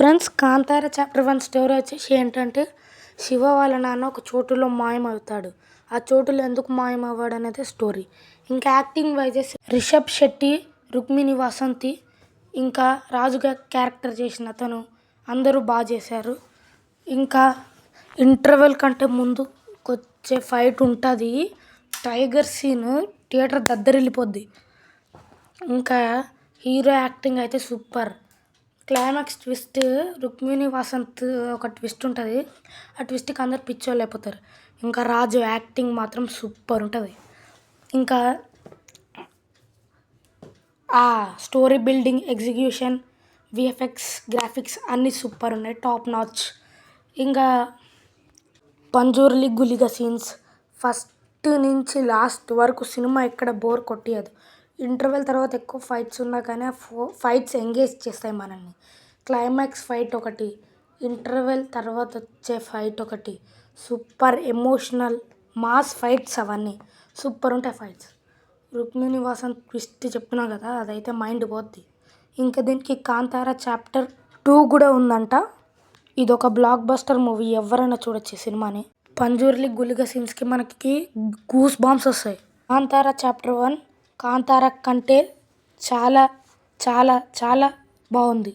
Friends, 'Kantara' chapter 1 story వచ్చేసి ఏంటంటే, శివ వాళ్ళ నాన్న ఒక చోటులో మాయమవుతాడు. ఆ చోటులో ఎందుకు మాయమవ్వాడు అనేది స్టోరీ. ఇంకా యాక్టింగ్ వైజెస్ రిషబ్ శెట్టి, రుక్మిణి వసంతి, ఇంకా రాజుగా క్యారెక్టర్ చేసిన అతను అందరూ బాగా చేశారు. ఇంకా ఇంటర్వెల్ కంటే ముందు వచ్చే ఫైట్ ఉంటుంది. టైగర్ సీన్ థియేటర్ దద్దరిల్లిపోద్ది. ఇంకా హీరో యాక్టింగ్ అయితే super. Climax twist, Rukmini Vasanth ఒక ట్విస్ట్ ఉంటుంది. ఆ ట్విస్ట్కి అందరు పిచ్చోళ్ళు అయిపోతారు. ఇంకా రాజు యాక్టింగ్ మాత్రం సూపర్ ఉంటుంది. ఇంకా ఆ story building, execution, VFX, graphics అన్నీ సూపర్ ఉన్నాయి, టాప్ నాచ్. ఇంకా పంజుర్లి గులిగా సీన్స్ ఫస్ట్ నుంచి లాస్ట్ వరకు సినిమా ఎక్కడ బోర్ కొట్టియదు. ఇంటర్వెల్ తర్వాత ఎక్కువ ఫైట్స్ ఉన్నా కానీ ఆ ఫైట్స్ ఎంగేజ్ చేస్తాయి మనల్ని. క్లైమాక్స్ ఫైట్ ఒకటి, ఇంటర్వెల్ తర్వాత వచ్చే ఫైట్ ఒకటి, సూపర్ ఎమోషనల్ మాస్ ఫైట్స్ అవన్నీ సూపర్ ఉంటాయి ఫైట్స్. రుక్మిణి వసంత్ ట్విస్ట్ చెప్పినా కదా, అదైతే మైండ్ పోద్ది. ఇంకా దీనికి 'కాంతార' చాప్టర్ 2 కూడా ఉందంట. ఇదొక బ్లాక్ బస్టర్ మూవీ, ఎవరైనా చూడొచ్చు ఈ సినిమాని. పంజుర్లి గులిగా సీన్స్కి మనకి గూస్ బాంబ్స్ వస్తాయి. 'కాంతార' చాప్టర్ 1 'కాంతార' కంటే చాలా చాలా చాలా బాగుంది.